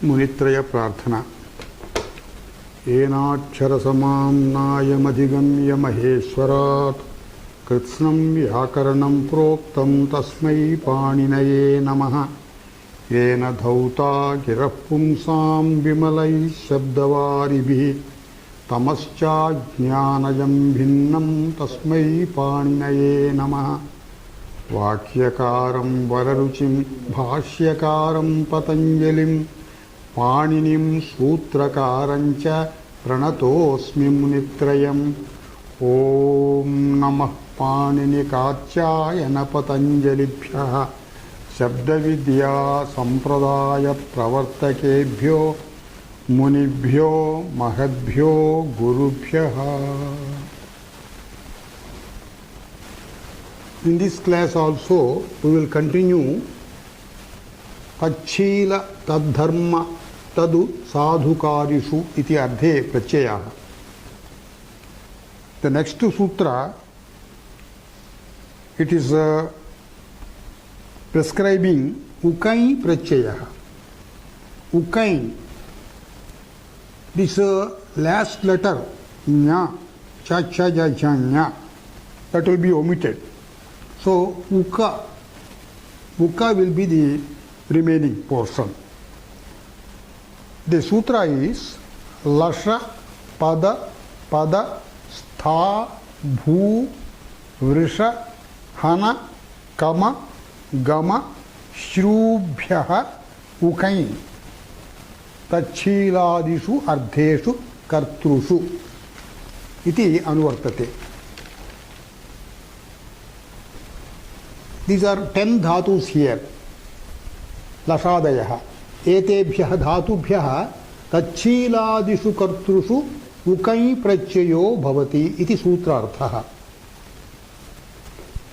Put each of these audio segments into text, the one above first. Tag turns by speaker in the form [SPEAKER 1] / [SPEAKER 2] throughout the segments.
[SPEAKER 1] मुनित्रय प्रार्थना। येनाक्षरसमाम्नायमधिगम्य महेश्वरात् कृत्स्नं व्याकरणं प्रोक्तं तस्मै पाणिनये नमः। येन धौता गिरः पुंसां विमलैः शब्दवारिभिः तमश्चाज्ञानजं भिन्नं तस्मै पाणिनये नमः। वाक्यकारं वररुचिं भाष्यकारं पतञ्जलिं पाणिनिं सूत्रकारं च प्रणतोऽस्मि मुनित्रयम्। ॐ नमः पाणिनिकात्यायन पतञ्जलिभ्यः शब्दविद्या संप्रदाय प्रवर्तकेभ्यो मुनिभ्यो महद्भ्यो गुरुभ्यः। In this class also we will continue Tachila Tadharma Tadu Sadhukarishu iti ardhe prachaya. The next sutra, it is prescribing Ukai prachaya. Ukai, this last letter Nya, Cha Cha Ja Ja Nya, that will be omitted. So, Uka will be the remaining portion. The sutra is Lasha, Pada, Stha, Bhu, Vrisha, Hana, Kama, Gama, Shrubhyaha, Ukai, Tachiladishu, Ardheshu, Kartrushu, iti anuvartate. These are 10 dhatus here. Lashadayaha. Etebhyah dhatubhyah tachiladishu kartrushu ukai prachayo bhavati iti sutrarthaha.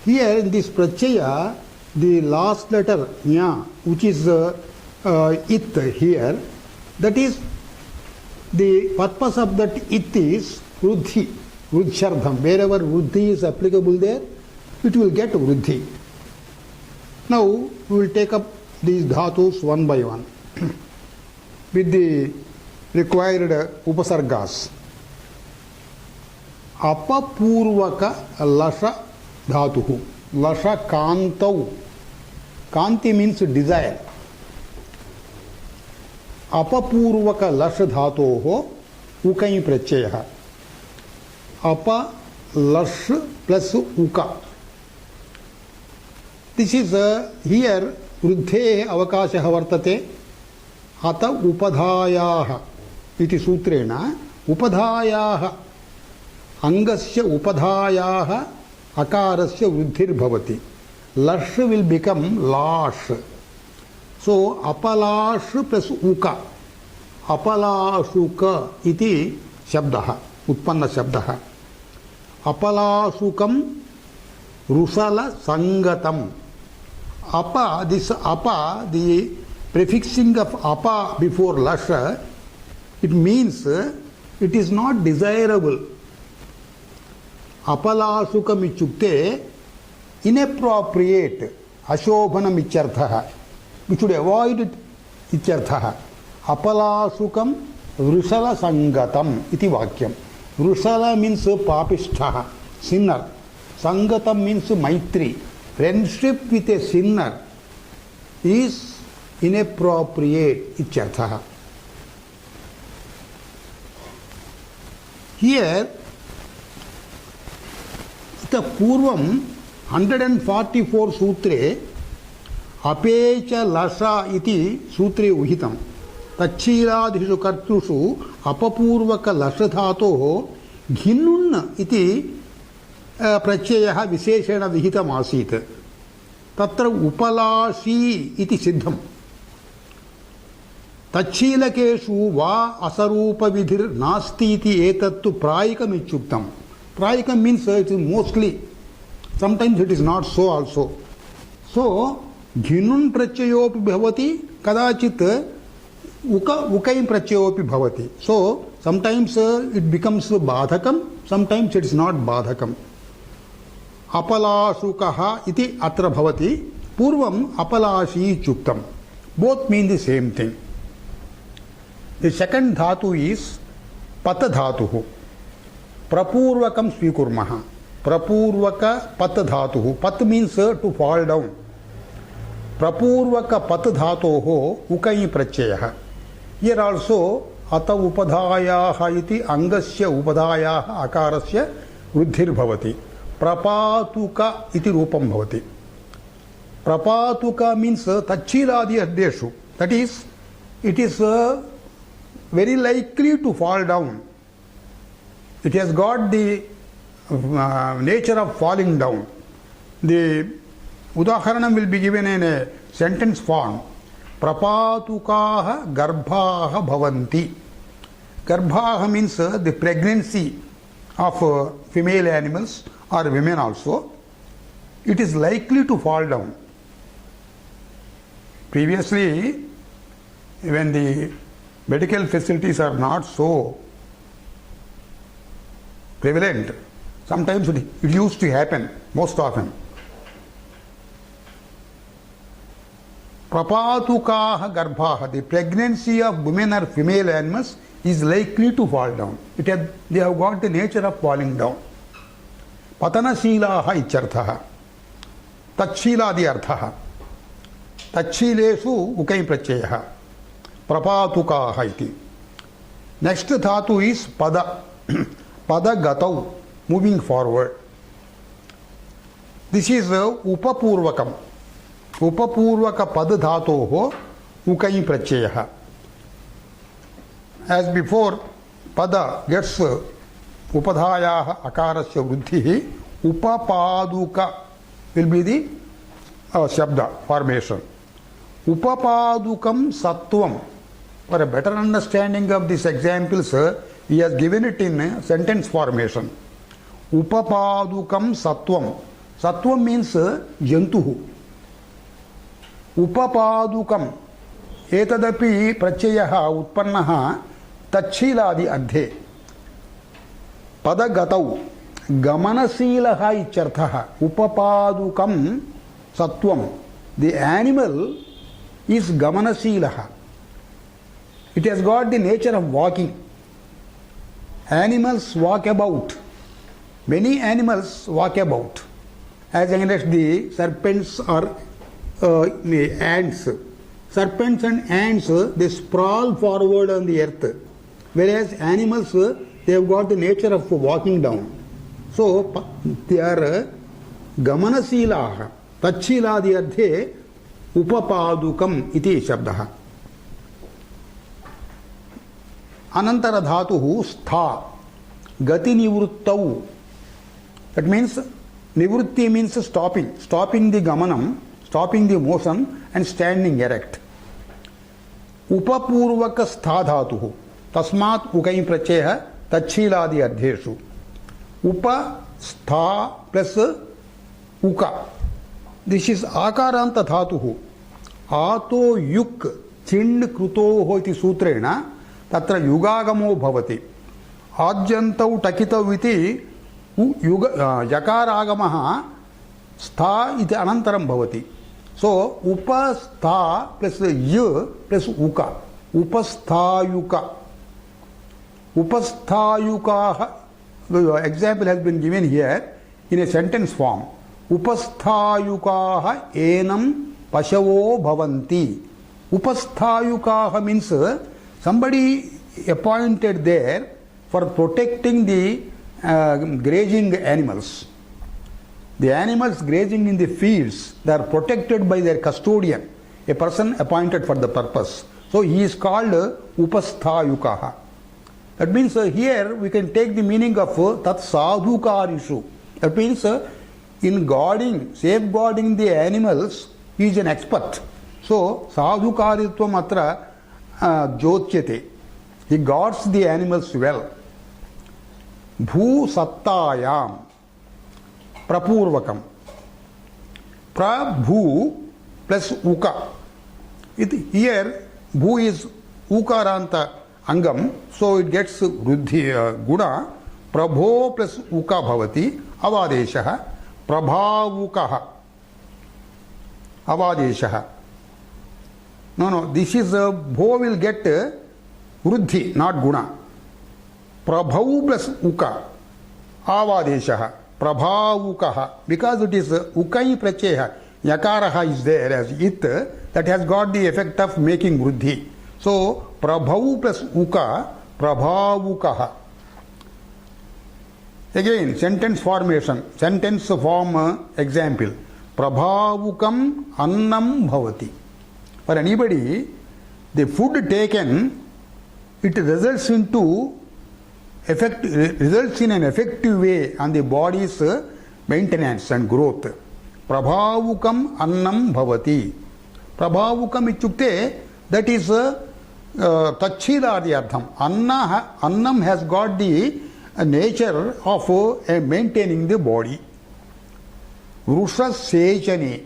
[SPEAKER 1] Here in this prachaya, the last letter nya, which is it here, that is the purpose of that it is vruddhi, vruddhyardham. Wherever vruddhi is applicable there, it will get vruddhi. Now we will take up these dhatus one by one with the required upasargas. Apapurvaka lasha dhatuhu. Lasha kantau. Kanti means desire. Apapurvaka lasha dhatoho ukai prachayaha. Apa lash plus uka. This is here vruddhe avakashah vartate ata upadhayaha iti sutrena upadhayaha angasya upadhayaha akarasya vruddhir bhavati. Lash will become lash. So apalash plus uka, apalashuka iti shabdaha, utpanna shabdaha. Apalashukam rusala sangatam. Apa, this apa, the prefixing of apa before lasha, it means it is not desirable. Apalasukam ichukte inappropriate, ashobhanam icharthaha. We should avoid it icharthaha. Apalasukam vrusala sangatam iti vakyam. Vrusala means papisthaha, sinner. Sangatam means maitri. Friendship with a sinner is inappropriate, icharthaha. Here, the Purvam 144 sutre, Apecha Lasha iti sutre uhitam. Tachiladhishu kartrushu apapurvaka lashathatoho ghinunna iti प्रत्ययः विशेषेण विहितम् आसीत्. तत्र उपलाशी इति सिद्धम्. तच्छीलकेषु वा असरूपविधिर्नास्ति इति एतत्तु प्रायिकम् इत्युक्तम्. Prayikam means it is mostly. Sometimes it is not so also. So, ghinun prachayopi bhavati, kadachit ukai prachayopi bhavati. So, sometimes it becomes badhakam, sometimes it is not badhakam. Apalashukaha iti atra bhavati, purvam apalashi chuktam. Both mean the same thing. The second dhatu is pat dhatuhu. Prapurvakam svikurmaha. Prapurvaka pat dhatuhu. Pat means to fall down. Prapurvaka pat dhatoho ukai pratyayah. Here also ata upadhayaha iti angasya upadhayaha akarasya vruddhir bhavati. Prapatuka iti rupam bhavati. Prapatuka means tachiladi addeshu. That is, it is very likely to fall down. It has got the nature of falling down. The udaharanam will be given in a sentence form. Prapatukaha garbhaha bhavanti. Garbhaha means the pregnancy of female animals or women also. It is likely to fall down. Previously, when the medical facilities are not so prevalent, sometimes it used to happen, most often. Prapatukaha garbhaha, the pregnancy of women or female animals is likely to fall down. They have got the nature of falling down. Patanashilaha icharthaha. Tachiladi arthaha. Tachilesu ukai pratyayah. Prapatukaha iti. Next dhatu is pada. Pada gatau, moving forward. This is upapurvakam. Upapurvaka pad dhatoho ukai pratyayah. As before, pada gets upadhayaha akarasya vruddhihi. Upapaduka will be the shabda formation. Upapadukam sattvam. For a better understanding of these examples, he has given it in sentence formation. Upapadukam sattvam. Sattvam means jantuhu. Upapadukam. Etadapi pratyayah utpannaha tachiladi adhe. Padagatau. Gamanasilaha icharthaha. Upapadukam sattvam. The animal is gamanasilaha. It has got the nature of walking. Animals walk about. Many animals walk about. As against the serpents or the ants. Serpents and ants, they sprawl forward on the earth. Whereas animals, they have got the nature of walking down. So, they are gamanasilaha. Tachiladi arthe upapadukam iti shabdaha. Anantara dhatuhu stha. Gati nivruttau. That means, nivrutti means stopping. Stopping the gamanam, stopping the motion and standing erect. Upapurvaka stha dhatuhu. Tasmat ukai pratyayah tachiladi ardheshu. Upa stha plus uka. This is akaranta dhatuhu. Ato yuk chind krutoho iti sutrena tatra yugagamo bhavati. Ajyantau takitau iti yakaragamaha stha iti anantaram bhavati. So, upastha plus y plus uka. Upasthayuka. Upasthayukaha. The example has been given here in a sentence form. Upasthayukaha enam pashavo bhavanti. Upasthayukaha means somebody appointed there for protecting the grazing animals. The animals grazing in the fields, they are protected by their custodian, a person appointed for the purpose. So he is called upasthayukaha. That means here we can take the meaning of tat sadhukarishu. That means in guarding, safeguarding the animals, he is an expert. So sadhukaritvam atra jyotyate. He guards the animals well. Bhu sattayam. Prapurvakam. Prabhu plus uka. Here, bhu is ukaranta angam, so it gets ruddhi guna. Prabho plus uka bhavati. Avadeshaha. Prabhavukaha. Avadeshaha. No, this is bho will get
[SPEAKER 2] Vruddhi, not guna. Prabhau plus uka, avadeshaha, prabhavukaha. Because it is ukai pracheha, yakaraha is there as it, that has got the effect of making vruddhi. So, prabhau plus uka, prabhavukaha. Again, sentence formation, sentence form example. Prabhavukam annam bhavati. For anybody, the food taken, it results in an effective way on the body's maintenance and growth. Prabhavukam annam bhavati. Prabhavukam ityukte, that is tachhila artham. Annam has got the nature of maintaining the body. Vrusha sechane,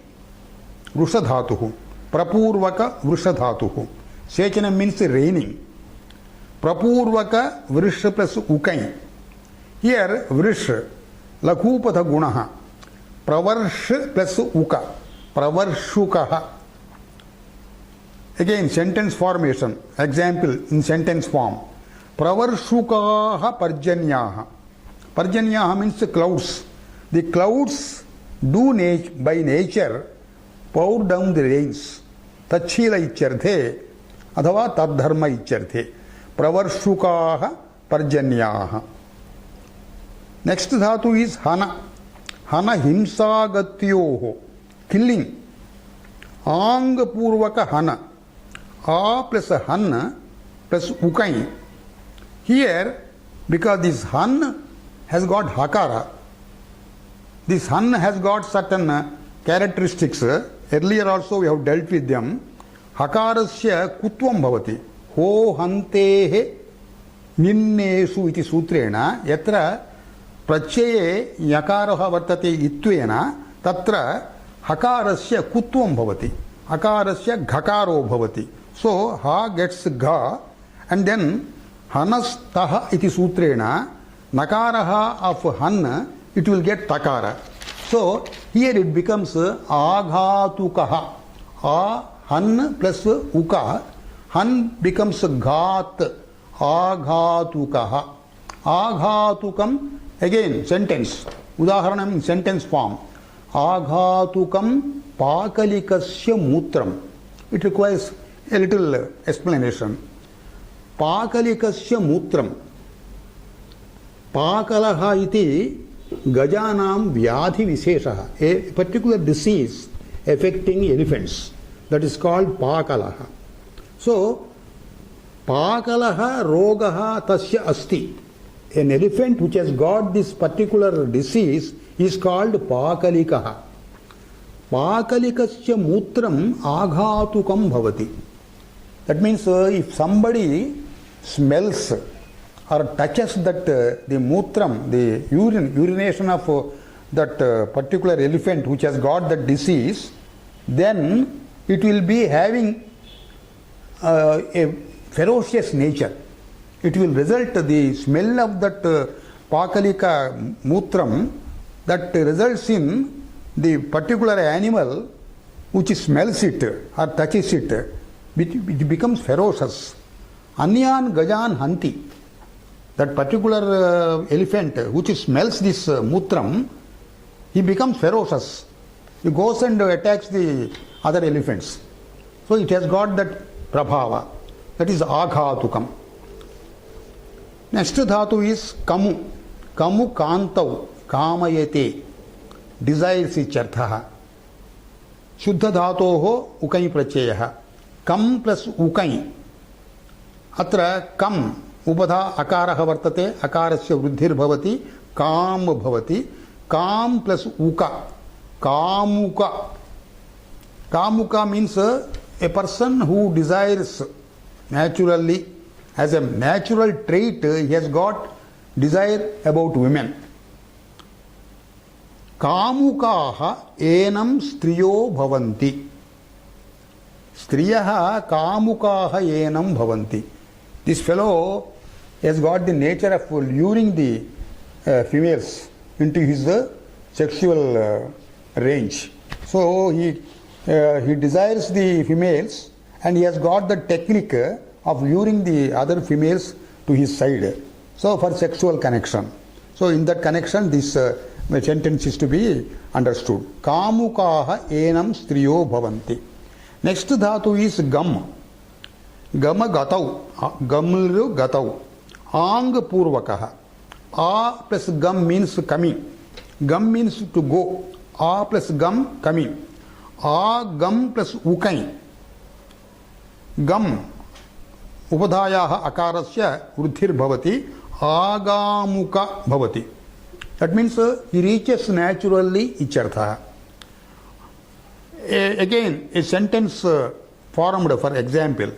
[SPEAKER 2] vrusha dhatuhu, prapurvaka vrusha dhatuhu. Sechana means raining. Prapurvaka vrusha plus ukai. Here vrusha, lakupatha gunaha. Pravarsh plus uka, pravarshukaha. Again, sentence formation, example in sentence form. Pravarshukaha parjanyaha. Parjanyaha means clouds. The clouds do by nature pour down the rains. Tachhila ichyarthe, athava tadharma ichyarthe. Pravarshukaha parjanyaha. Next dhatu is hana. Hana himsagatyoho, killing. Anga purvaka hana. A plus han plus ukai. Here, because this han has got hakara, this han has got certain characteristics. Earlier also we have dealt with them. Hakarasya kutvam bhavati. Ho hantehe ninnesu iti sutrena yatra prachaye yakaraha vartate itvena tatra hakarasya kutvam bhavati. Hakarasya ghakaro bhavati. So, ha gets gha and then hanastaha iti sutrena nakaraha of han, it will get takara. So, here it becomes aghatukaha. A han plus uka, han becomes ghat, aghatukaha. Aghatukam, again sentence, udaharanam in sentence form. Aghatukam pakalikasya mutram. It requires a little explanation. Pakalikasya mutram. Pakalaha iti gajanam vyadhi visheshaha. A particular disease affecting elephants. That is called pakalaha. So, pakalaha rogaha tasya asti. An elephant which has got this particular disease is called pakalikaha. Pakalikasya mutram aghatukam bhavati. That means if somebody smells or touches that the mutram, the urination of that particular elephant which has got that disease, then it will be having a ferocious nature. It will result, the smell of that pakalika mutram, that results in the particular animal which smells it or touches it, it becomes ferocious. Anyan gajan hanti. That particular elephant which smells this mutram, he becomes ferocious. He goes and attacks the other elephants. So it has got that prabhava. That is aghatukam. Next dhatu is kamu. Kamu kantau, kamayate. Desires icharthaha. Shuddha dhatoho ukai pracheyaha. Kam plus ukai. Atra kam upadha akaraha vartate, akarasya vruddhir bhavati, kam bhavati. Kam plus uka. Kamuka. Kamuka means a person who desires naturally, as a natural trait, he has got desire about women. Kamukaha enam striyo bhavanti. Striyaha kamukaha enam bhavanti. This fellow has got the nature of luring the females into his sexual range. So he desires the females and he has got the technique of luring the other females to his side. So for sexual connection. So in that connection, this sentence is to be understood. Kamukaha enam striyo bhavanti. Next dhatu is gam. Gama gatau. Gamlu gatau. Ang purvakaha. A plus gam means coming. Gam means to go. A plus gam coming. A gam plus ukai. Gam upadhayaha akarasya vruddhir bhavati. Agamuka bhavati. That means he reaches naturally ichartha. Again, a sentence formed, for example,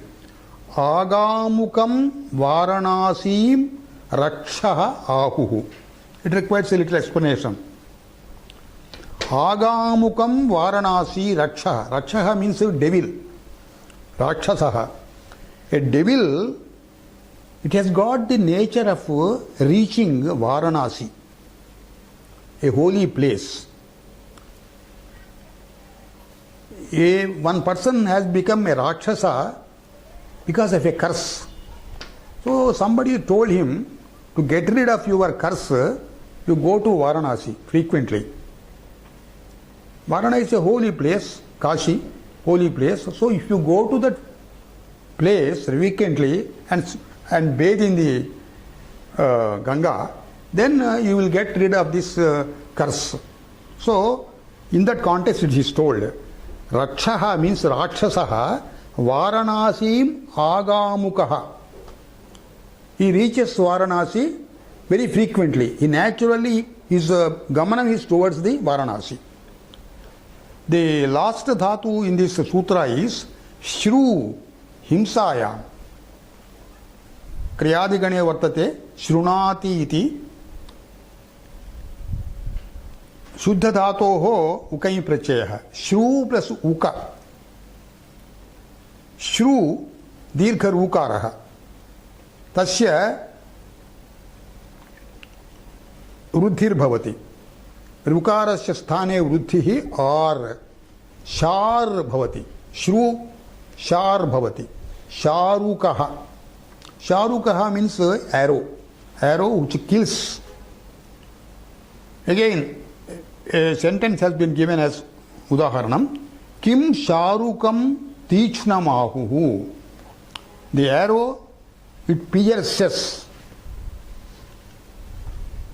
[SPEAKER 2] Agamukam Varanasim Rakshaha Ahuhu. It requires a little explanation. Agamukam Varanasi Rakshaha. Rakshaha means devil. Rakshasaha. A devil, it has got the nature of reaching Varanasi, a holy place. One person has become a Rakshasa because of a curse. So somebody told him, to get rid of your curse, you go to Varanasi frequently. Varanasi is a holy place, Kashi, holy place. So if you go to that place frequently and bathe in the Ganga, then you will get rid of this curse. So in that context it is told, Rakshaha means Rakshasaha, Varanasim Agamukaha. He reaches Varanasi very frequently. He naturally, his gamanam is towards the Varanasi. The last dhatu in this sutra is Shru Himsayam. Kriyadigane vartate Shrunati iti. Shuddha dhatoho ukai prachayaha. Shru plus uka. Shru dirghar ukaraha. Tasya वृद्धिर भवति. ऋकारस्य स्थाने वृद्धिः और शार भवति. श्रु शार भवति. शारुकः. Sharukaha means arrow. Arrow which kills. Again, a sentence has been given as udaharanam. Kim sharukam tichnamahuhu. The arrow, it pierces.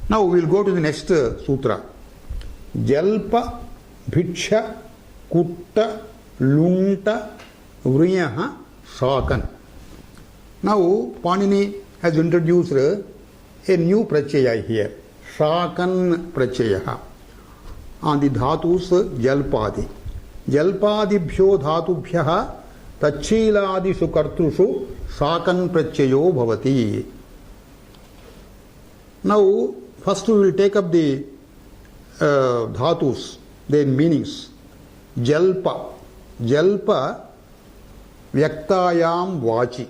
[SPEAKER 2] Now we will go to the next sutra. Jalpa, bhiksha, kutta, lunta, vriyaha, sakan. Now Panini has introduced a new prachaya here. Sakan prachayaha. On the dhatus jalpadi. Jalpadibhyo dhatubhyaha tachhiladishu kartrushu sakan prachayo bhavati. Now first we will take up the dhatus, their meanings. Jalpa. Jalpa vyaktayam vachi.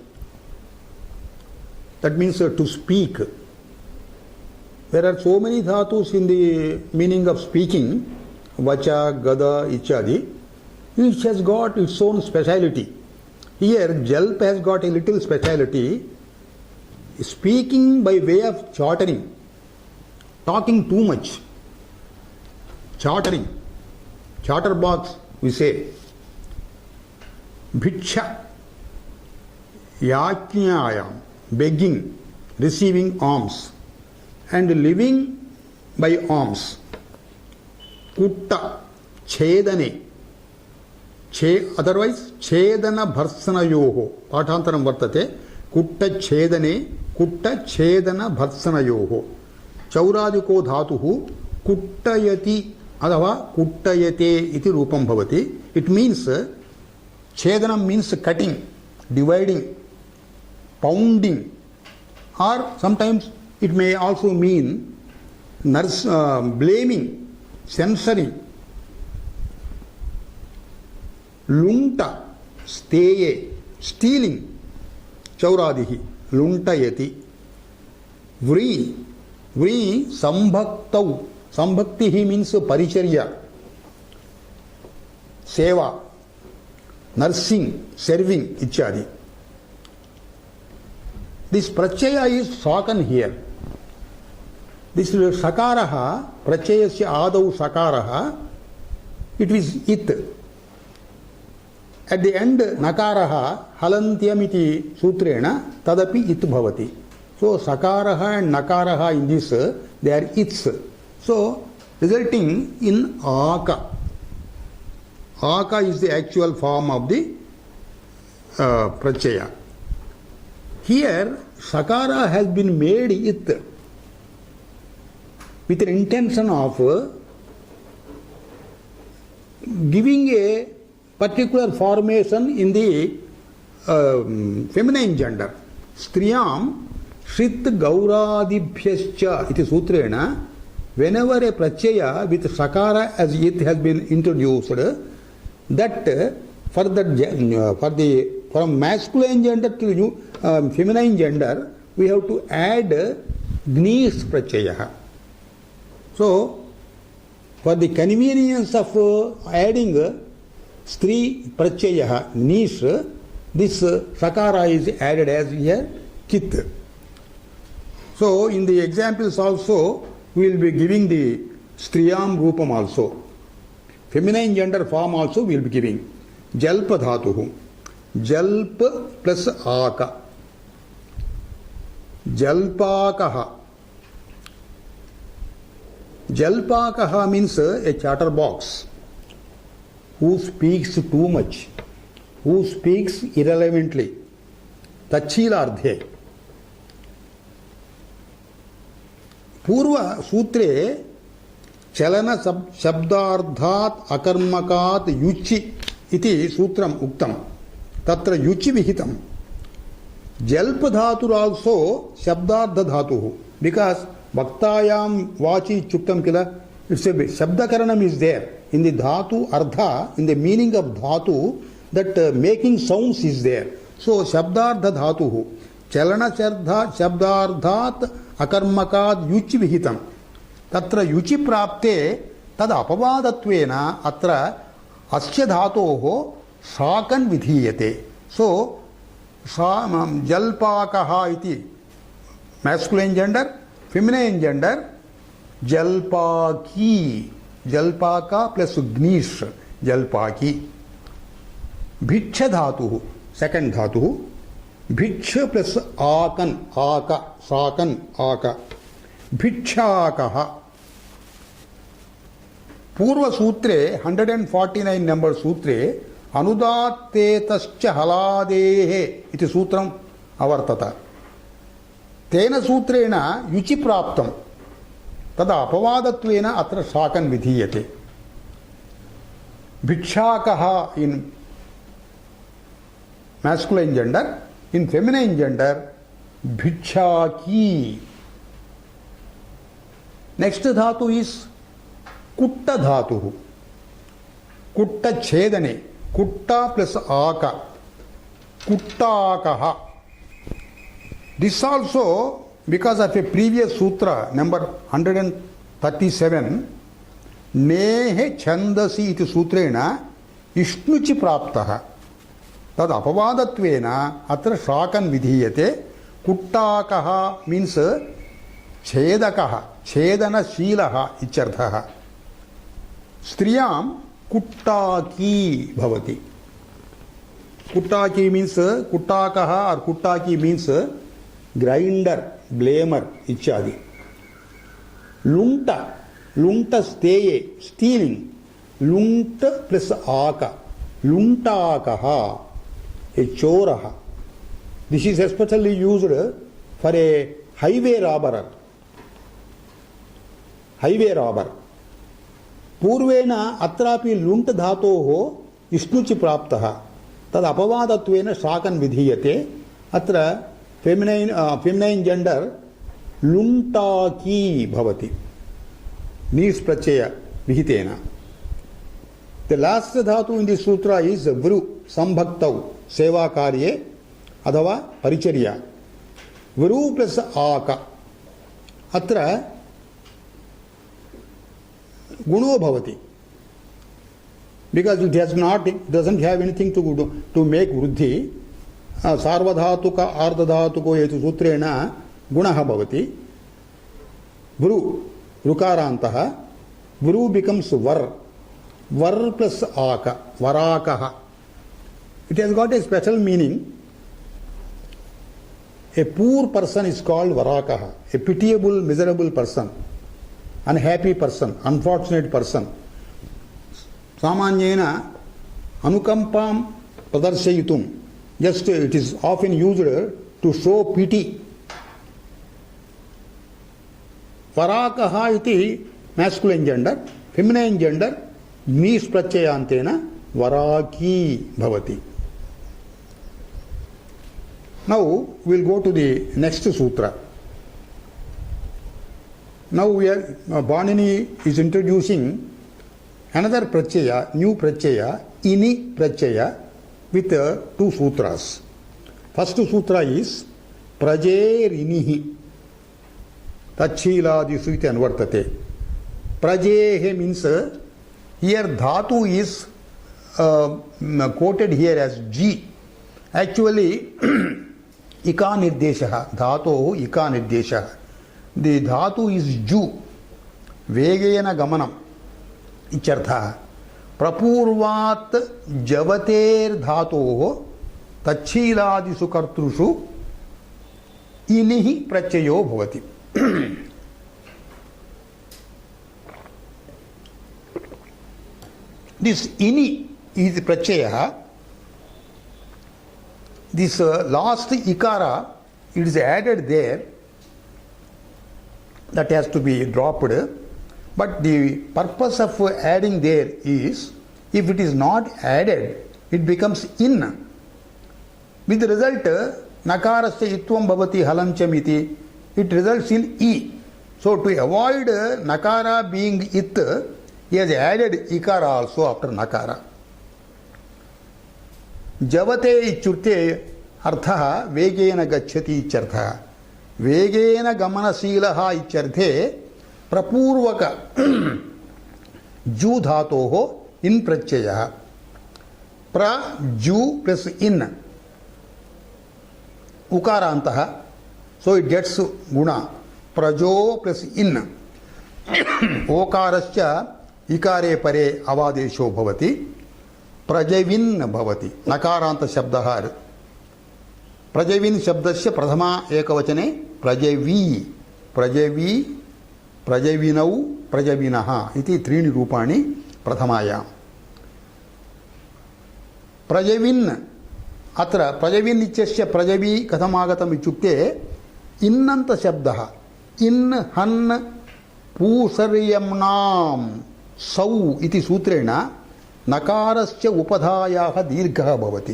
[SPEAKER 2] That means to speak. There are so many dhatus in the meaning of speaking. Vacha, gada, ichadi. Each has got its own speciality. Here Jalpa has got a little speciality. Speaking by way of chattering. Talking too much. Chattering. Chatterbox we say. Bhiksha. Yajñāyam. Begging, receiving alms, and living by alms. Kutta, chedane. Otherwise, chedana bharsanayoho. Pathantaram vartate. Kutta chedane, kutta chedana bharsanayoho. Chauradiko dhatuhu kuttayati adava kuttayate iti rupam bhavati. It means, chedanam means cutting, dividing, pounding, or sometimes it may also mean blaming, censoring. Lunta, steye, stealing. Chauradihi, luntayati. Vri, sambhaktau. Sambhaktihi means paricharya, seva, nursing, serving, ichadi. This pratyaya is shakan here. This sakaraha, pratyayasya adau sakaraha, it is it. At the end, nakaraha halantyamiti sutrena tadapi it bhavati. So sakaraha and nakaraha in this, they are its. So resulting in aka. Aka is the actual form of the pratyaya. Here, sakara has been made it with an intention of giving a particular formation in the feminine gender. Striyam Shrit Gauradibhyascha iti sutrena, whenever a pratyaya with sakara as it has been introduced, that from masculine gender to feminine gender, we have to add gnis pratyaya. So, for the convenience of adding stri pratyaya gnis, this sakara is added as here kit. So, in the examples also, we will be giving the striyam rupam also. Feminine gender form also we will be giving. Jalpa dhatuhu. Jalpa plus aka. Jalpakaha. Jalpakaha means a chatterbox who speaks too much, who speaks irrelevantly. Tachilardhe. Purva sutre chalana shabdardhat akarmakat yuchi iti sutram uktam. Tatra yuchi vihitam. Jalpa dhatur also shabdardha dhatuhu. Because bhaktayam vachi chuktam kila, it's a shabdakaranam is there. In the dhatu ardha, in the meaning of dhatu, that making sounds is there. So shabdardha dhatuhu. Chalana shabdardhat akarmakat yuchi vihitam. Tatra yuchi prapte tad apavadattvena atra asya dhatoho shakan vidhiyate. So jalpakaha iti masculine gender, feminine gender jalpaki. Jalpaka plus gnish jalpaki. Bhiksha dhatuhu, second dhatuhu. Bhiksha plus akan, aka, sakan, aka. Bhikshakaha. Purva sutre, 149 number sutre, anudattetascha haladehe iti sutram avartata. Tena sutrena yuchi praptam. Tada apavadatvena atra sakan vidhiyate. Bhikshakaha in masculine gender, in feminine gender, bhikshaki. Next dhatu is kutta dhatu. Kutta chedane. Kutta plus aka. Kuttakaha. This also, because of a previous sutra, number 137, nehe chandasi iti sutrena ishnuchi praptaha. Tad apavadatvena atra shakan vidhiyate. Kuttakaha means chedakaha. Chedana shilaha icharthaha. Striyam kuttaki bhavati. Kuttaki means kuttakaha or kuttaki means grinder, blamer, ichadi. Lunta, lunta steye, stealing. Lunta plus aka. Luntakaha, a choraha. This is especially used for a highway robber. Highway robber. Purvena atrapi lunt dhatoho ishnuchi praptaha. Tad apavadatvena shakan vidhiyate. Atra feminine gender luntaki bhavati. Nis pratyaya vihitena. The last dhatu in this sutra is vru, sambhaktau, seva karye, adhava paricharya. Vru plus aka. Atra guno bhavati. Because it doesn't have anything to make vruddhi. सार्वधातुक आर्धधातुको हेतु सूत्रेण गुणः भवति वृ ऋकारान्तः वृ becomes वर plus आक वराकः it has got a special meaning. A poor person is called varakah, a pitiable miserable person, unhappy person, unfortunate person. सामान्येन अनुकंपां प्रदर्शयितुं just it is often used to show pity. वराकः इति masculine gender, feminine gender नीस् प्रत्ययान्तेन वराकी भवति. Now we will go to the next sutra. Now we are Bhanini is introducing another pratyaya, new pratyaya, ini pratyaya with two sutras. First sutra is prajerinihi tachiladisu iti anvartate. Prajehe means here dhatu is quoted here as G. Actually ika nirdeshah, dhatoh ika nirdeshah. The dhatu is ju, vegena gamanam ityartha. Prapurvat javater dhatoh tachiladisu kartrushu inihi prachayo bhavati. This ini is prachaya. This last ikara, it is added there. That has to be dropped. But the purpose of adding there is, if it is not added, it becomes in. With the result, nakarasya itvam bhavati halamcham iti, it results in e. So to avoid nakara being it, he has added ikara also after nakara. Javate ichurte artha vegena gacchati ichartha. Vegena gamanasilaha icharte prapurvaka ju dhatoho in pratyaya. Pra ju plus in ukarantaha. So it gets guna. Prajo plus in. Okarascha ikare pare avadesho bhavati. Prajavin bhavati. Nakaranta shabdahar. Prajavin shabdasya prathama ekavachane prajavi. Prajavi, prajavinau, prajavinaha. Iti trini rupani prathamayam. Prajavin. Atra prajavin ichasya prajavi kathamaagatam ichukte innanta shabdaha. In han पूसर्यम्नाम सौ इति सूत्रेण नकारस्य उपधायाः दीर्घः भवति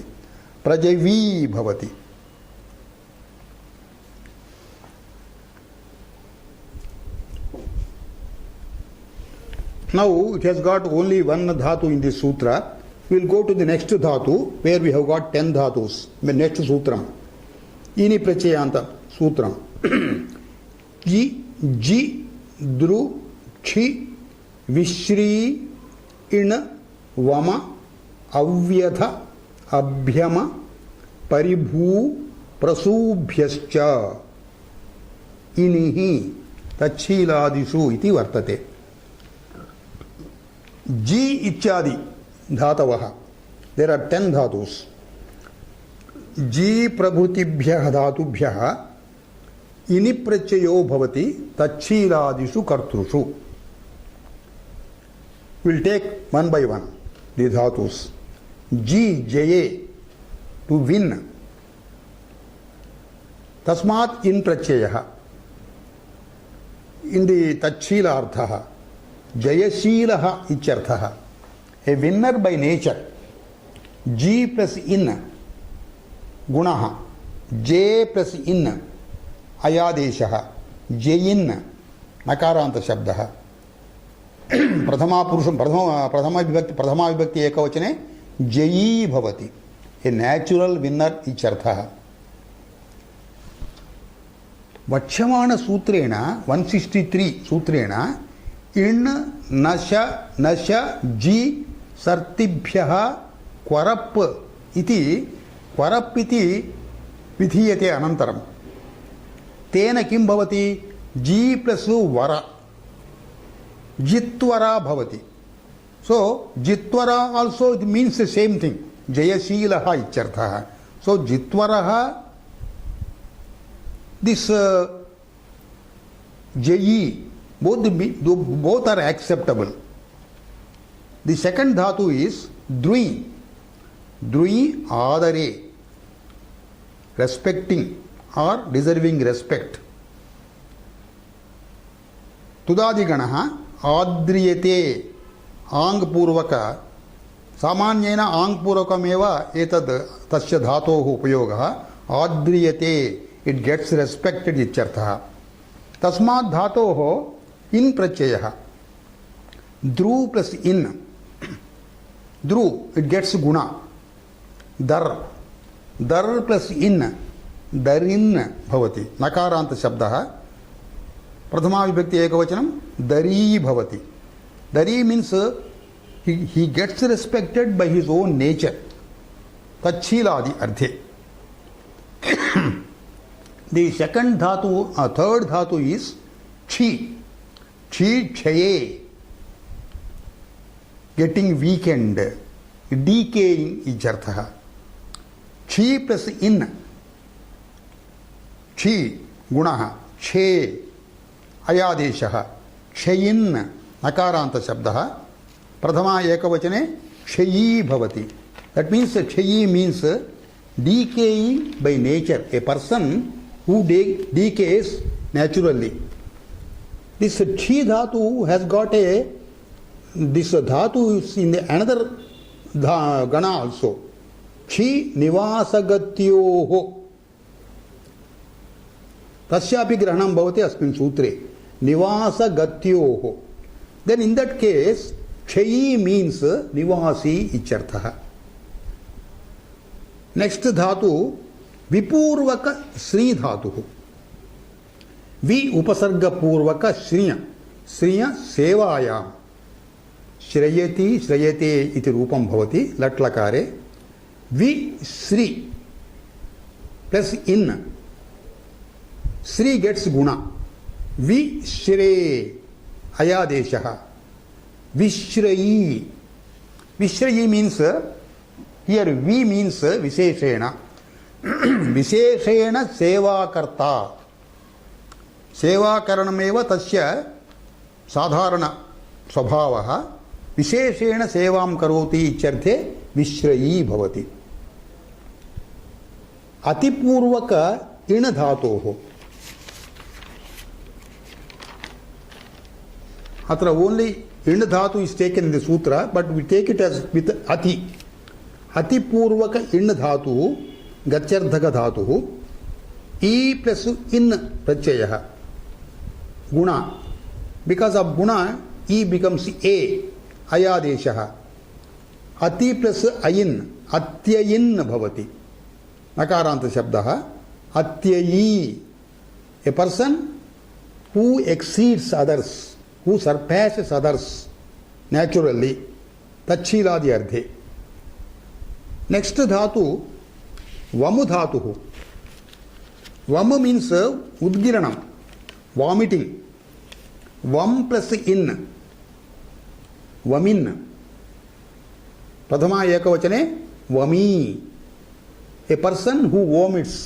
[SPEAKER 2] प्रजवी भवति. Now it has got only one dhatu in this sutra. We will go to the next dhatu where we have got 10 dhatus. The next sutram. Ini prachayanta sutram. Ji द्रु क्षि विश्री इण वम अव्यथ अभ्यम परिभू प्रसूभ्यश्च इनिहि तच्छीलादिषु इति वर्तते. जी इत्यादि धातवः. There are 10 धातुस्. जी प्रभृतिभ्यः धातुभ्यः इनि प्रत्ययो भवति तच्छीलादिषु कर्तृषु. We'll take one by one the dhatus. Ji jaye, to win. Tasmat in pratyayah. In the tachila arthaha. Jayashilaha ityarthaha. A winner by nature. Ji plus in gunaha. J plus in अयादेशः. जयिन् नकारांत शब्दः. प्रथमा पुरुषं प्रथमा विभक्ति एकवचने जयी भवति. A natural winner इत्यर्थः. वक्ष्यमाण सूत्रेण 163 सूत्रेण इण् नश नश जी सर्तिभ्यः क्वरप् इति परप् इति विधीयते अनन्तरं तेन किं भवति जी प्लस वर जित्वरा भवति सो जित्वरा also it means the same thing जयशीलः इत्यर्थः सो जित्वरः दिस जयी both are acceptable. The second dhatu is drui adare, respecting or deserving respect. तुदादिगणः आद्रियते आङ् पूर्वक सामान्येन आङ् पूर्वकमेव एतद् तस्य धातोः उपयोगः आद्रियते इट गेट्स रेस्पेक्टेड इत्यर्थः तस्मात् धातोः इन प्रत्ययः द्रु प्लस इन द्रु इट गेट्स गुण दर प्लस इन दरिन् भवति नकारान्त शब्दः प्रथमा विभक्ति एकवचनं दरी भवति दरी means he gets respected by his own nature तच्छीलादि अर्थे the second dhatu third dhatu is chi क्षये getting weakened decaying इत्यर्थः क्षी प्लस इन क्षी गुणः क्षे अयादेशः क्षयिन् नकारान्त शब्दः प्रथमा एकवचने क्षयी भवति that means क्षयी means decaying by nature a person who decays naturally. This chi dhatu has got this dhatu is in the another gana also. Chi nivasagatyoho tasyapi grahanam bhavati asmin sutre nivasagatyoho. Then in that case kshayi means nivasi ityarthah. Next dhatu vipurvaka sri dhatu. वि उपसर्ग पूर्वक श्रिय श्रिय सेवायां श्रयति श्रयते इति रूपं भवति लट् लकारे वि Shri plus इन Shri gets गुण वि श्रे अयादेशः विश्रयी विश्रयी means here we means विशेषेण विशेषेण सेवाकर्ता सेवाकरणमेव तस्य साधारण स्वभावः विशेषेण सेवां करोति इत्यर्थे विश्रयी भवति अतिपूर्वक इण धातोः अत्र ओन्ली इण धातु is taken in the sutra but we take it as with अतिपूर्वक इण धातु गत्यर्थक धातुः ई प्लस इन प्रत्ययः गुण बिकॉज ऑफ गुण ई बिकम्स ए अयादेशः अति प्लस अयिन् अत्ययिन् भवति नकारान्त शब्दः अत्ययी a person who exceeds others who surpasses others naturally तच्छीलादि अर्थे नेक्स्ट धातु वमु धातुः वम मीन्स उद्गिरणं वामिटिंग वम प्लस इन वमिन् प्रथमा एकवचने वमी a person who vomits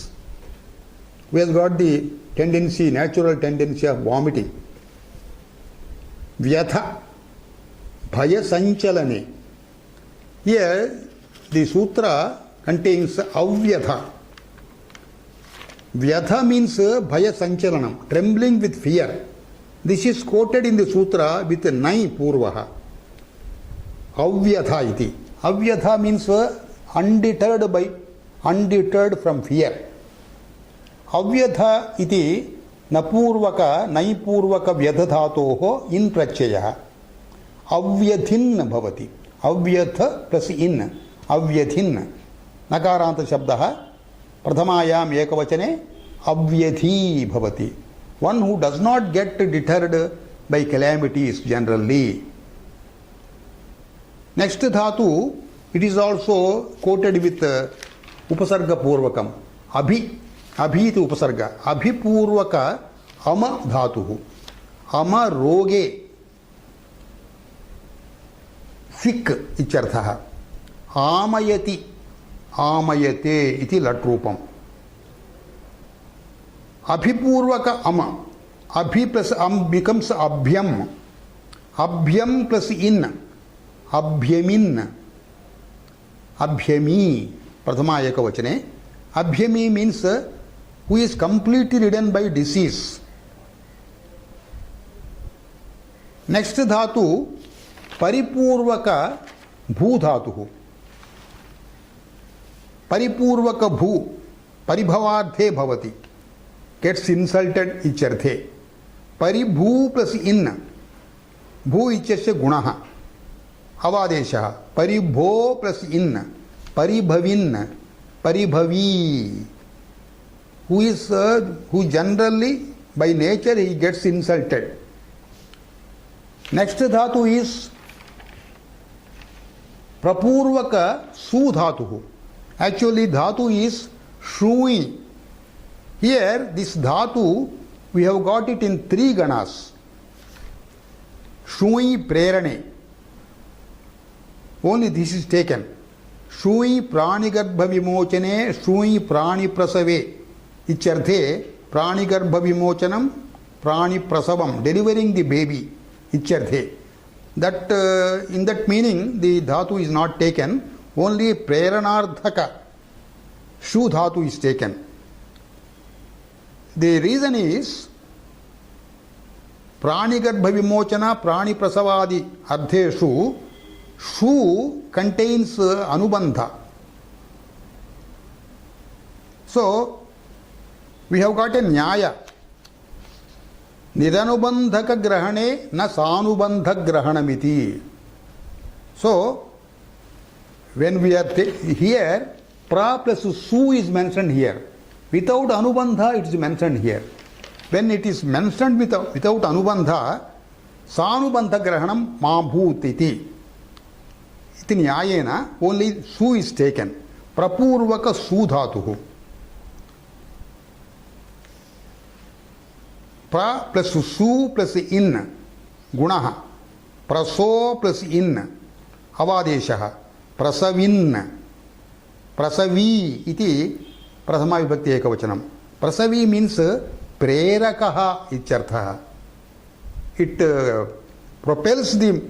[SPEAKER 2] who has got the tendency natural tendency of vomiting vyatha bhaya sanchalane here the sutra contains avyatha. Vyatha means bhaya sanchalanam, trembling with fear. This is quoted in the sutra with nai purvaha. Avyatha iti. Avyatha means undeterred from fear. Avyatha iti napurvaka naipurvaka vyatha dhatoho in pratyayah. Avyathin bhavati. Avyatha plus in. Avyathin. Nakaranta shabdah. प्रथमायाम एकवचने अव्यधी भवति one who does not get deterred by calamities generally. Next dhatu, it is also quoted with उपसर्गपूर्वकम् अभि अभि इति उपसर्ग अभिपूर्वक अम धातुः अम रोगे sick इत्यर्थः आमयति आमयते इति लट् रूपम् अभिपूर्वक अम अभि प्लस अम बिकम्स अभ्यम अभ्यम प्लस इन अभ्यमिन् अभ्यमी प्रथमा एकवचने अभ्यमी means who is completely ridden by disease next धातु परिपूर्वक भू धातुः परिपूर्वक भू परिभवार्थे भवति गेट्स इंसल्टेड इत्यर्थे परिभू प्लस इन भू इत्यस्य गुणः अवादेशः परिभो प्लस इन परिभविन् परिभवी who generally by nature he gets insulted. Next dhatu is prapurvaka su dhatu. Actually dhatu is shrui. Here this dhatu we have got it in three ganas. Shrui prerane. Only this is taken. Shrui pranigarbha vimochane shrui prani prasave. Ityarthe pranigarbha vimochanam prani prasavam. Delivering the baby. Ityarthe. That in that meaning the dhatu is not taken. Only preranardhaka shu dhatu is taken. The reason is pranigarbha vimochana prani prasavadi ardheshu shu contains anubandha. So we have got a nyaya. Niranubandhaka grahane na sanubandha grahanamiti. So when we are here, pra plus su is mentioned here. Without anubandha it is mentioned here. When it is mentioned without anubandha, sanubandha grahanam mabhut iti. Iti nyayena only su is taken. Prapurvaka su dhatuhu. Pra plus su plus in gunaha. Praso plus in avadeshaha. Prasavin. Prasavi iti prathama vibhakti ekavachanam. Prasavi means prerakaha ityarthaha. It propels the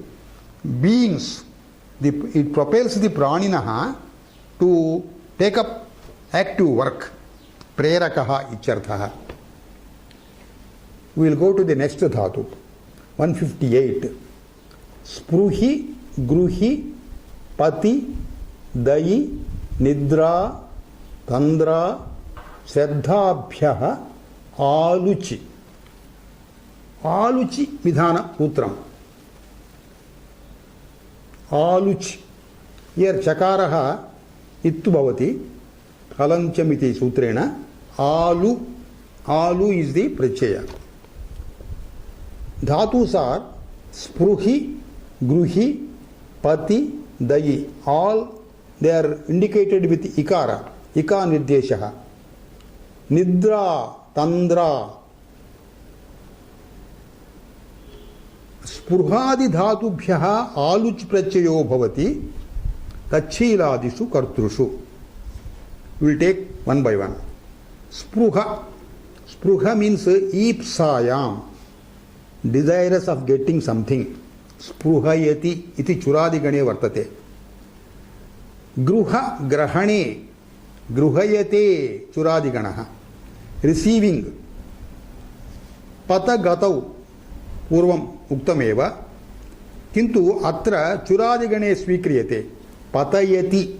[SPEAKER 2] beings, it propels the praninaha to take up active work. Prerakaha ityarthaha. We will go to the next dhatu. 158. Spruhi, gruhi, pati, dayi, nidra, tandra, shraddhabhyaha, aluchi. Aluchi vidhana utram. Aluchi. Here chakaraha ittu bhavati. Halanchamiti sutrena. Alu. Alu is the prachaya. Dhatus are spruhi, gruhi, pati, dayi. All they are indicated with ikara. Ika nirdeshaha. Nidra, tandra. Spruhadi dhatubhyaha aluch prachayo bhavati. Tachhiladishu kartrushu. We will take one by one. Spruha. Spruha means ipsayam. Desirous of getting something. Spruhayati iti churadigane vartate. Gruha grahane. Gruhayate churadiganaha. Receiving. Pata gatau. Purvam uktameva. Kintu atra churadigane svikriyate. Patayati.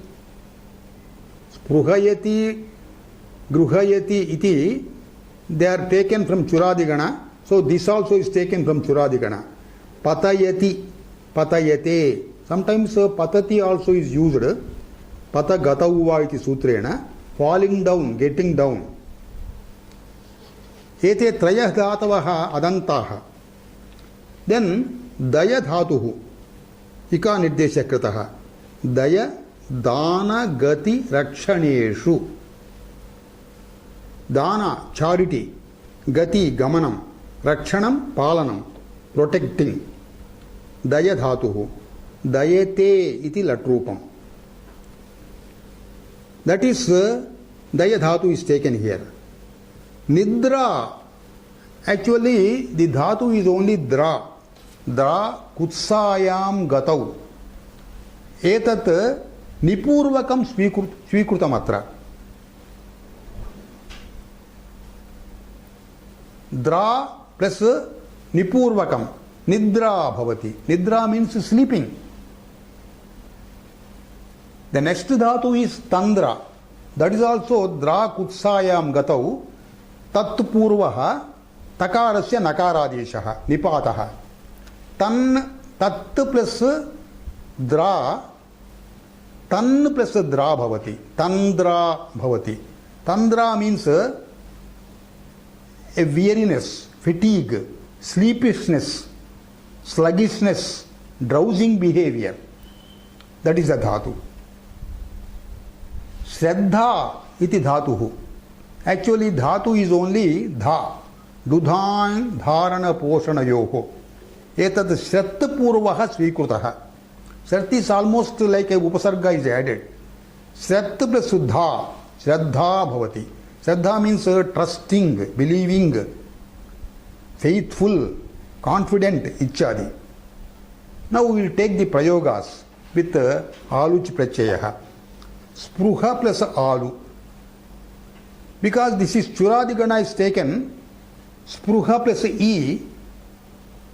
[SPEAKER 2] Spruhayati. Gruhayati iti. They are taken from churadigana. So this also is taken from churadigana. Patayati, patayate. Sometimes patati also is used. Pata gatauva iti sutrena. Falling down, getting down. Ete trayah dhatavaha adantaha. Then daya dhatuhu. Ika nirdesha kritaha. Daya, dana gati rakshaneshu. Dana, charity. Gati, gamanam. Rakshanam, palanam. Protecting. Daya dhatuhu. Dayate iti latrupam. That is, daya dhatu is taken here. Nidra, actually the dhatu is only dra. Dra kutsayam gatau. Etat nipurvakam svikrutamatra. Dra plus nipurvakam. Nidra bhavati. Nidra means sleeping. The next dhatu is tandra. That is also dra kutsayam gatau. Tat purvaha takarasya nakaradeshaha nipataha. Tan tat plus dra. Tan plus dra bhavati. Tandra bhavati. Tandra means a weariness, fatigue, sleepishness, sluggishness, drowsing behavior. That is a dhatu. Shraddha iti dhatuhu. Actually, dhatu is only dha. Dudhan dharana poshana yoho. Etat shrat purvaha svikrutaha. Shrat is almost like a upasarga is added. Shrat plus dha. Shraddha bhavati. Shraddha means trusting, believing, faithful, confident, ichchadi. Now we will take the prayogas with aluch prachayaha. Spruha plus alu. Because this is Churadigana is taken, spruha plus e,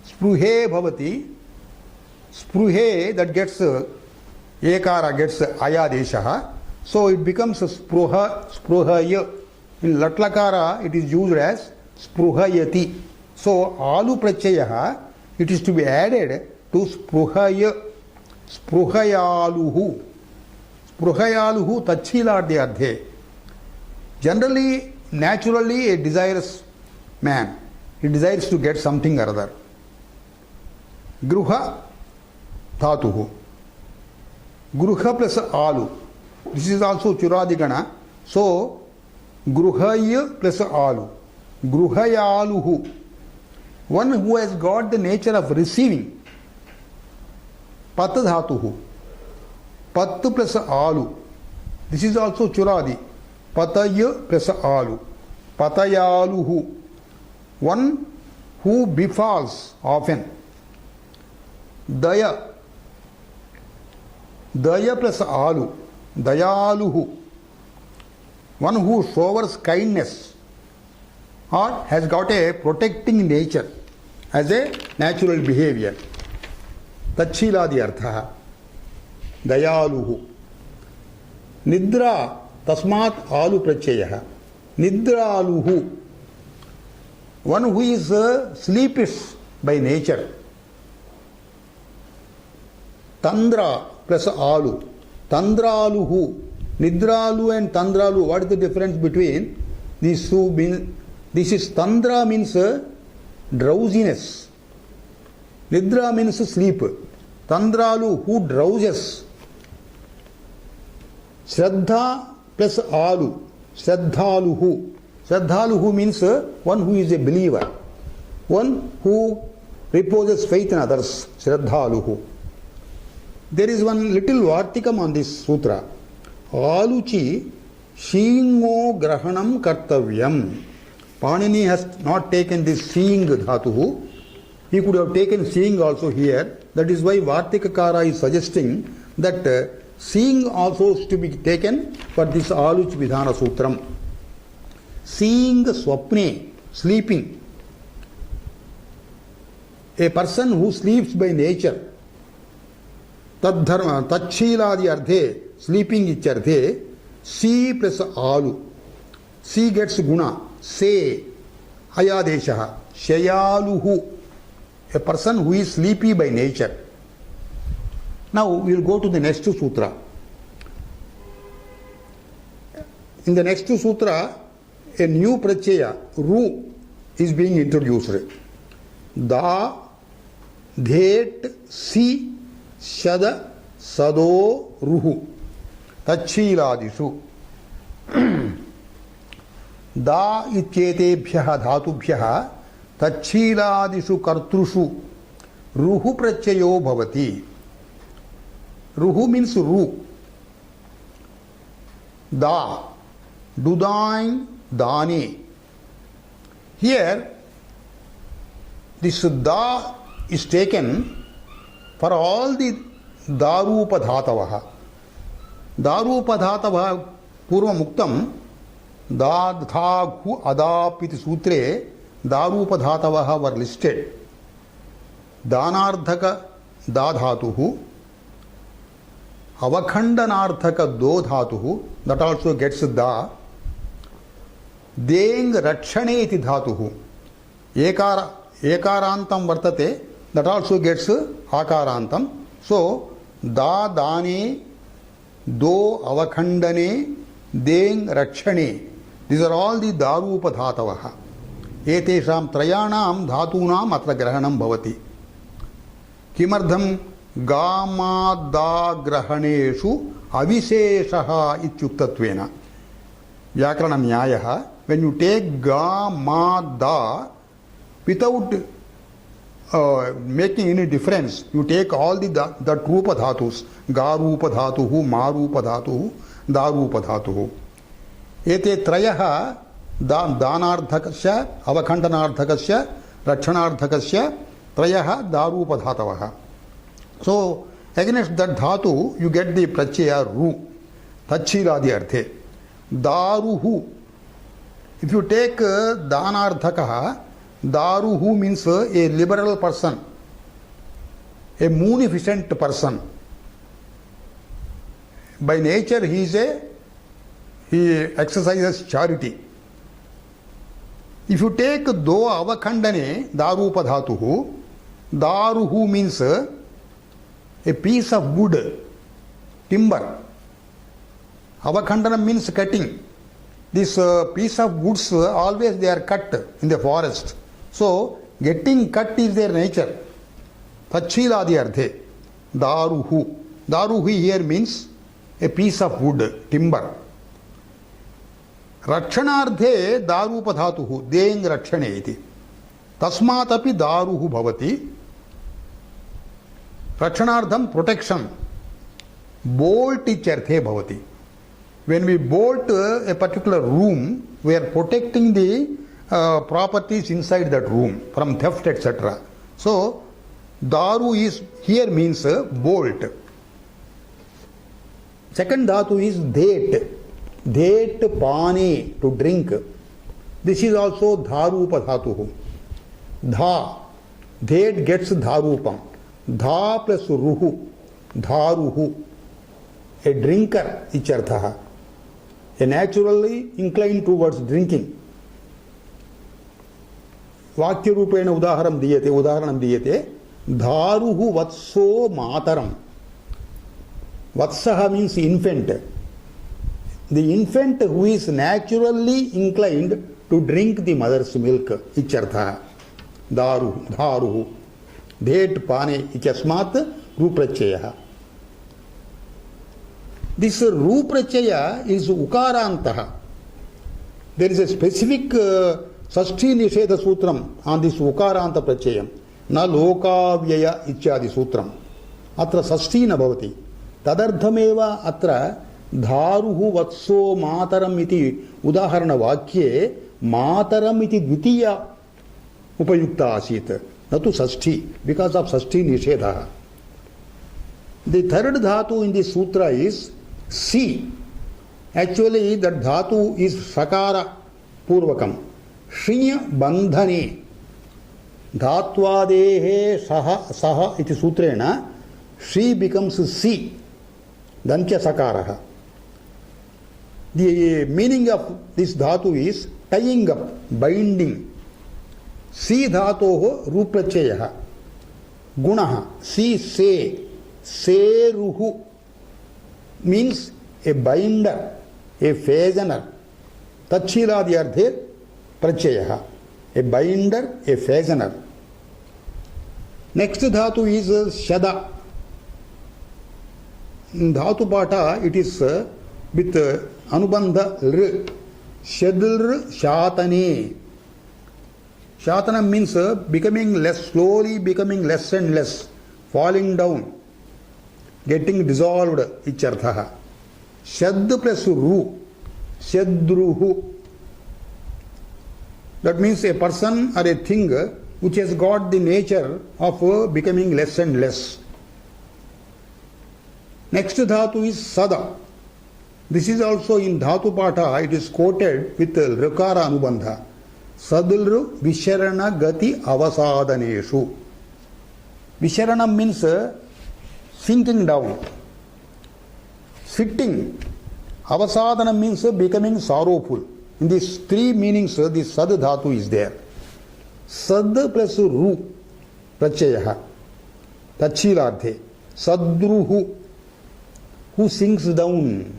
[SPEAKER 2] spruhe bhavati, spruhe that gets ekara gets ayadeshaha, so it becomes spruhaya. In latlakara it is used as spruhayati. So alu prachayaha, it is to be added to spruhaya. Spruhayaluhu. Spruhayaluhu tachilardhyardhe. Generally, naturally, a desirous man, he desires to get something or other. Gruha dhatuhu. Gruha plus alu. This is also Churadigana. So, gruhaya plus alu. Gruhayaluhu. One who has got the nature of receiving. Pat dhatuhu. Pat plus alu. This is also Churadi. Pataya plus alu. Patayaluhu. One who befalls often. Daya. Daya plus alu. Dayaluhu. One who showers kindness or has got a protecting nature as a natural behavior. Tachiladi artha. Dayaluhu. Nidra tasmat alu prachayaha. Nidraluhu. One who is sleepish by nature. Tandra plus alu. Tandraluhu. Nidralu and tandralu. What is the difference between these two? This is tandra means drowsiness. Nidra means sleep. Tandralu, who drowses. Shraddha plus alu. Shraddhaluhu. Shraddhaluhu means one who is a believer. One who reposes faith in others. Shraddhaluhu. There is one little vartikam on this sutra. Aluchi shingo grahanam kartavyam. Panini has not taken this seeing dhatuhu. He could have taken seeing also here. That is why Vartikakara is suggesting that seeing also is to be taken for this Aluch Vidhana Sutram. Seeing swapne, sleeping. A person who sleeps by nature. Tadharma, tachiladi ardhe, sleeping icharthe. Si plus alu. Si gets guna. Se, ayadeshaha. Shayaluhu. A person who is sleepy by nature. Now we will go to the next sutra. In the next sutra, a new prachaya, ru, is being introduced. Da, dhet, si, shada, sado, ruhu. तच्छीलादिषु दा इत्येतेभ्यः धातुभ्यः तच्छीलादिषु कर्तृषु रुहु प्रत्ययो भवति. रुहु means रू. Da, dudain, dani. Here, this da is taken for all the darupadhatavaha. Darupadhatavaha purvamuktam da, dha, hu, adap iti sutre darupadhatavaha were listed. Danardhaka da dhatuhu, avakhandanarthaka do dhatuhu, that also gets da. Deng rakshane iti dhatuhu, ekarantam vartate, that also gets akarantam. So da, dane, do, avakhandane, deng, rakshane, these are all the darupadhatavaha. Etesham trayanam dhatunam atra grahanam bhavati. Kimardham गामादाग्रहणेषु अविशेषः इत्युक्तत्वेन. व्याकरण न्यायः, when you take गामादा without making any difference, you take all that rupa dhatus, ga rupa dhatuhu, ma rupa dhatuhu, da rupa dhatuhu. Ete trayah दानार्थकस्य अवखण्डनार्थकस्य रक्षणार्थकस्य त्रयः da rupa dhatavaha. So, against that dhatu, you get the prachaya ru, tachiladi arthe. Daruhu. If you take danardhakaha, daruhu means a liberal person, a munificent person. By nature, he exercises charity. If you take do avakhandane, darupa dhatuhu, daruhu means a piece of wood, timber. Avakhandana means cutting. This piece of woods, always they are cut in the forest. So, getting cut is their nature. Tachiladi arthe. Daruhu. Daruhu here means a piece of wood, timber. Rakshanarthe darupa dhatuhu. Deng rakshane iti. Tasmatapi daruhu bhavati. Rakshanardham protection. Bolt icharthe bhavati. When we bolt a particular room, we are protecting the properties inside that room from theft, etc. So, daru is here means bolt. Second dhatu is dhet. Dhet pani, to drink. This is also dharupa dhatuhu. Dha. Dhet gets dharupam. Dha plus ruhu. Dharuhu. A drinker, icharthaha. A naturally inclined towards drinking. Vakya rupena udaharanam diyate. Dharuhu vatso mataram. Vatsaha means infant. The infant who is naturally inclined to drink the mother's milk, icharthaha. Dharuhu. Dhet pane ichasmat ruprachyaha. This ruprachaya is ukarantaha. There is a specific Sashti Nisheda Sutram on this ukaranta prachayam. Na lokavyaya ichyadi sutram. Atra Sashti na bhavati. Tadarthameva atra dharuhu vatso mataram iti udaharana vakye mataram iti dvitiya upayukta asit. Natu Sashti, because of Sashti Nishedha. The third dhatu in this sutra is Si. Actually, that dhatu is Sakara Purvakam. Shrinya Bandhane. Dhatvadehe Saha iti sutrena. Shri becomes Si. Dantya Sakaraha. The meaning of this dhatu is tying up, binding. Si dhatoho ruprachayaha. Gunaha. Si se. Seruhu means a binder, a fastener. Tachiladi arthe prachayaha. A binder, a fastener. Next dhatu is shada. In dhatu pata, it is with anubandha r. Shadr shatane. Shatanam means becoming less, slowly becoming less and less, falling down, getting dissolved, ichartha. Shad plus ru, shadruhu. That means a person or a thing which has got the nature of becoming less and less. Next dhatu is sada. This is also in dhatu pata, it is quoted with rukara anubandha. Sadilru visharana gati avasadaneshu. Visharana means sinking down, sitting. Avasadana means becoming sorrowful. In these three meanings, the sad dhatu is there. Sad plus ru, prachayaha, tachilarthe. Sadruhu, who sinks down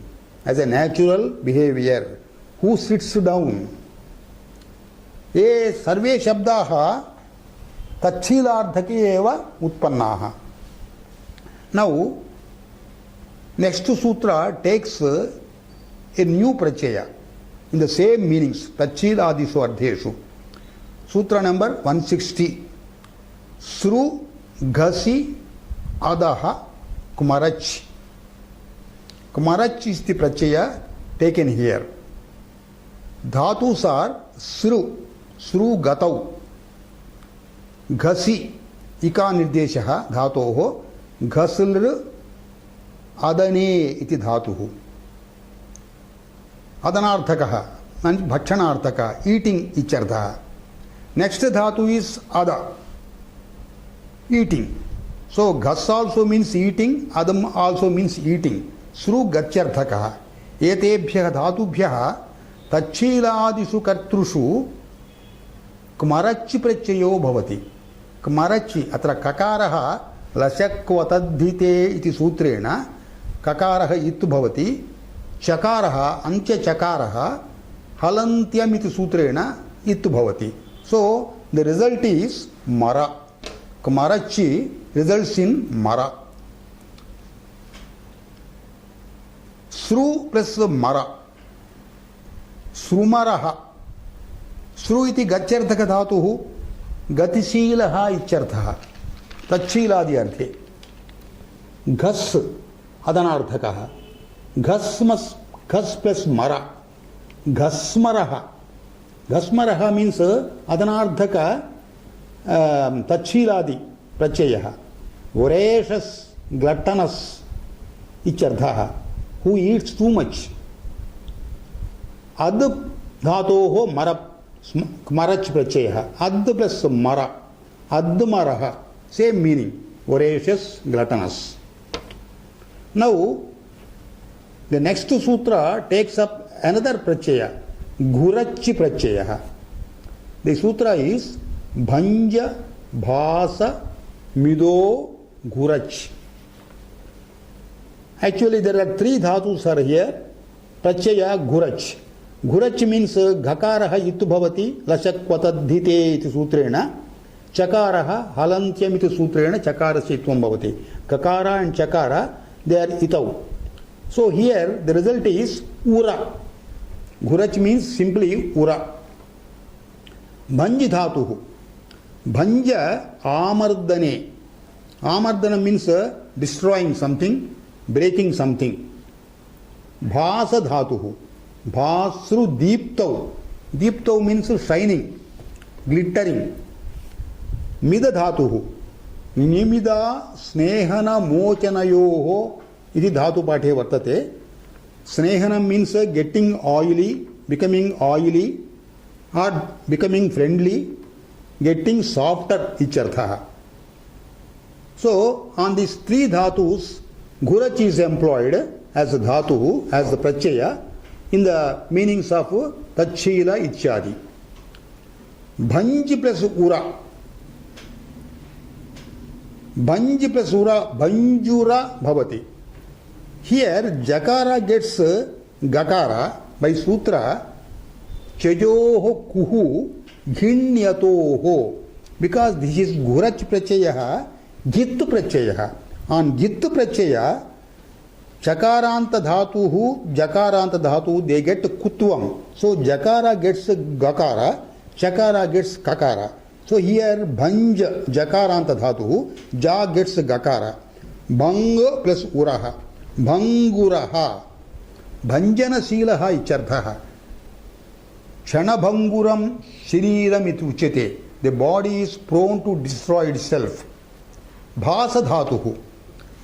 [SPEAKER 2] as a natural behavior, who sits down. ये सर्वे शब्दाः तच्छीलार्थके एव उत्पन्नाः. Now, next sutra takes a new prachaya in the same meanings, tachiladisu ardheshu. Sutra number 160. Sru ghasi adaha kumarach. Kumarach is the prachaya taken here. Dhatus are sru. Sru gatau. Ghasi. Ika nirdeshaha dhatoho. Ghasilr adane iti dhatuhu. Adanarthakaha. Bhakshanarthaka. Eating ichartha. Next dhatu is ada. Eating. So ghas also means eating. Adam also means eating. Sru gachyarthakaha. Etebhyah dhatubhyah tachhiladishu kartrushu कुमारच्चि प्रत्ययो भवति. कुमारच्चि अत्र ककारः लशक्वतद्धिते इति सूत्रेण ककारः इत् भवति. चकारः अन्त्यचकारः हलन्त्यम् इति सूत्रेण इत् भवति. So the result is mara. Kumaracchi results in mara. Sru plus mara. Srumaraha. Sru iti gachyarthaka dhatuhu gatiशीलः इत्यर्थः तच्छीलादि अर्थे. घस् अदनार्थकः. घस् प्लस मरा. घस्मरः. घस्मरः मीन्स अदनार्थक तच्छीलादि प्रत्ययः. voracious, gluttonous इत्यर्थः. Who eats too much. अद धातोः मर Marach prachaya. Ad plus mara. Admaraha. Same meaning. Voracious, gluttonous. Now, the next sutra takes up another prachaya. Gurachi prachaya. The sutra is Bhanja Bhasa Mido Gurach. Actually, there are three dhatus are here. Prachaya Gurach. Gurach means ghakaraha itu bhavati lashakwatadhite iti sutrena. Chakaraha halantyam iti sutrena chakarasitvam bhavati. Kakara and chakara, they are itau. So here the result is ura. Gurach means simply ura. Bhanji dhatuhu. Bhanja amardane. Amardana means destroying something, breaking something. Bhasa dhatuhu. Bhasru deeptau. Deeptau means shining, glittering. Mida dhatuhu. Nimida snehana mochanayoho iti dhatu pathe vartate. Snehana means getting oily, becoming oily, or becoming friendly, getting softer ichartha. So on these three dhatus, Gurach is employed as a dhatu, as the prachaya, in the meanings of tachila ichyadi. Bhanji plus ura. Bhanji plus ura, bhanjura bhavati. Here jakara gets gakara by sutra chajoho kuhu ghinyatoho, because this is gurach prachaya, git prachaya. On git prachaya, Chakaranta dhatu, Jakaranta dhatu, they get kutvam. So Jakara gets Gakara, Chakara gets Kakara. So here Bhanja Jakaranta dhatu, Ja gets Gakara. Bhang plus Uraha. Bhanguraha. Bhanjana Silaha Icharthaha. Kshanabhanguram Shiriram it uchete. The body is prone to destroy itself. Bhasa dhatuhu.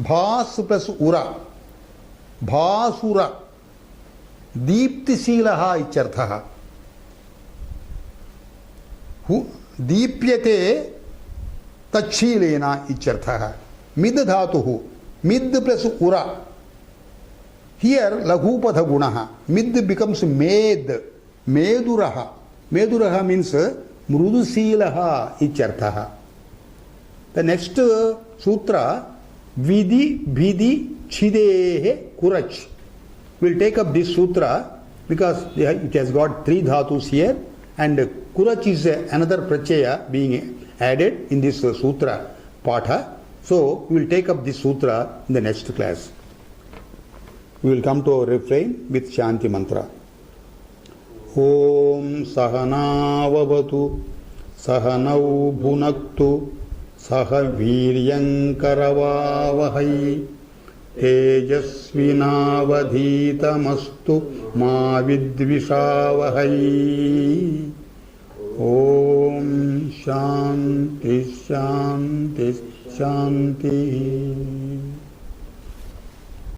[SPEAKER 2] Bhas plus Ura. Bhasura. Deeptisilaha icharthaha. Deepyate tachilena icharthaha. Mid dhatuhu. Mid plus Ura. Here laghupada gunaha. Mid becomes med. Meduraha. Meduraha means mrudusilaha icharthaha. The next sutra, Vidhi Bhidi Chidehe Kurach. We'll take up this sutra because it has got three dhatus here, and Kurach is another prachaya being added in this sutra Patha. So we will take up this sutra in the next class. We will come to our refrain with Shanti mantra. Om Sahanavavatu Sahanau Bhunaktu Saha Viryankaravavahai Tejasvinavadhitamastu Ma Vidvishavahai. Om Shanti Shanti Shanti.